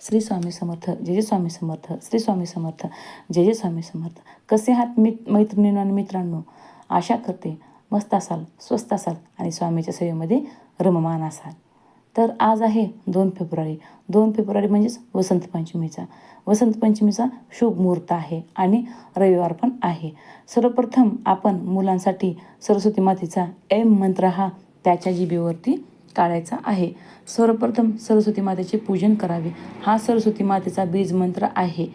श्री स्वामी समर्थ, जय जय स्वामी समर्थ, श्री स्वामी समर्थ, जय जय स्वामी समर्थ. कसे आहात मैत्रिणींनो आणि मित्रांनो? आशा करते मस्त असाल, स्वस्त असाल आणि स्वामीच्या सेवेमध्ये रममान असाल. तर आज आहे 2 फेब्रुवारी. 2 फेब्रुवारी म्हणजेच वसंत पंचमीचा. वसंत पंचमीचा शुभ मुहूर्त आहे आणि रविवार पण आहे. सर्वप्रथम आपण मुलांसाठी सरस्वती मातेचा एम मंत्र हा त्याच्या जिभेवरती काढायचा आहे. सर्वप्रथम सरस्वती मातेचे पूजन करावे. हा सरस्वती मातेचा बीज मंत्र आहे.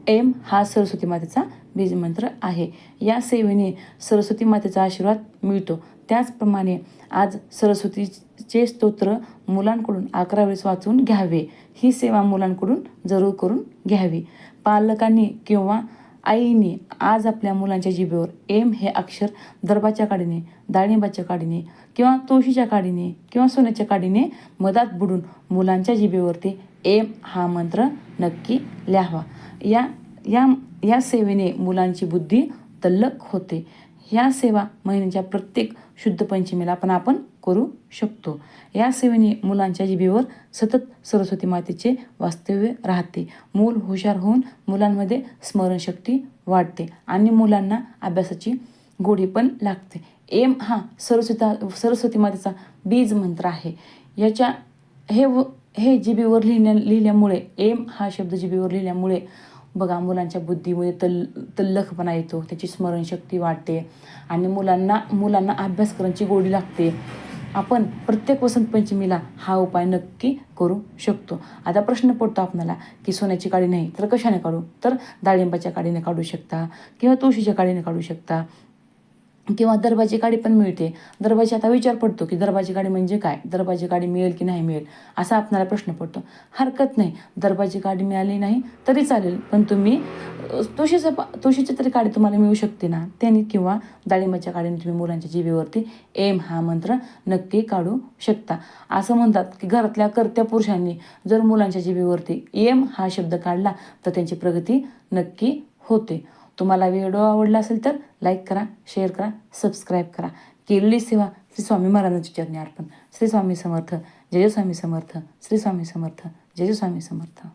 एम हा सरस्वती मातेचा बीज मंत्र आहे. या सेवेने सरस्वती मातेचा आशीर्वाद मिळतो. त्याचप्रमाणे आज सरस्वतीचे स्तोत्र मुलांकडून 11 वेळेस वाचून घ्यावे. ही सेवा मुलांकडून जरूर करून घ्यावी. पालकांनी किंवा आईने आज आपल्या मुलांच्या जिभेवर एम हे अक्षर दर्भाच्या काडीने, डाळिंबाच्या काडीने किंवा तुळशीच्या काडीने किंवा सोन्याच्या काडीने मधात बुडून मुलांच्या जिभेवरती एम हा मंत्र नक्की लिहावा. या सेवेने मुलांची बुद्धी तल्लख होते. ह्या सेवा महिन्याच्या प्रत्येक शुद्ध पंचमीला आपण करू शकतो. या सेवेने मुलांच्या जिभेवर सतत सरस्वती मातेचे वास्तव्य राहते. मूल हुशार होऊन मुलांमध्ये स्मरणशक्ती वाढते आणि मुलांना अभ्यासाची गोडी पण लागते. एम हा सरस्वती मातेचा बीज मंत्र आहे. हे जिभेवर लिहिल्यामुळे एम हा शब्द जिभेवर लिहिल्यामुळे बघा मुलांच्या बुद्धीमध्ये तल्लखपणा येतो, त्याची स्मरणशक्ती वाढते आणि मुलांना अभ्यास करण्याची गोडी लागते. आपण प्रत्येक वसंत पंचमीला हा उपाय नक्की करू शकतो. आता प्रश्न पडतो आपल्याला की सोन्याची काडी नाही तर कशाने काढू? तर डाळिंबाच्या काडीने काढू शकता किंवा तुळशीच्या काडीने काढू शकता किंवा दर्भाची काडी पण मिळते. दर्भाची आता विचार पडतो की दर्भाची काडी म्हणजे काय? दर्भाची काडी मिळेल की नाही मिळेल असा आपल्याला प्रश्न पडतो. हरकत नाही, दर्भाची काडी मिळाली नाही तरी चालेल, पण तुम्ही तुळशीची तरी काडी तुम्हाला मिळू शकते ना, त्याने किंवा डाळिंबाच्या काडीने तुम्ही मुलांच्या जिभेवरती एम हा मंत्र नक्की काढू शकता. असं म्हणतात की घरातल्या कर्त्या पुरुषांनी जर मुलांच्या जिभेवरती एम हा शब्द काढला तर त्यांची प्रगती नक्की होते. तुम्हाला व्हिडिओ आवडला असेल तर लाईक करा, शेअर करा, सबस्क्राईब करा. केलेली सेवा श्री स्वामी महाराजांच्या चरणी अर्पण. श्री स्वामी समर्थ, जय जय स्वामी समर्थ, श्री स्वामी समर्थ, जय जय स्वामी समर्थ.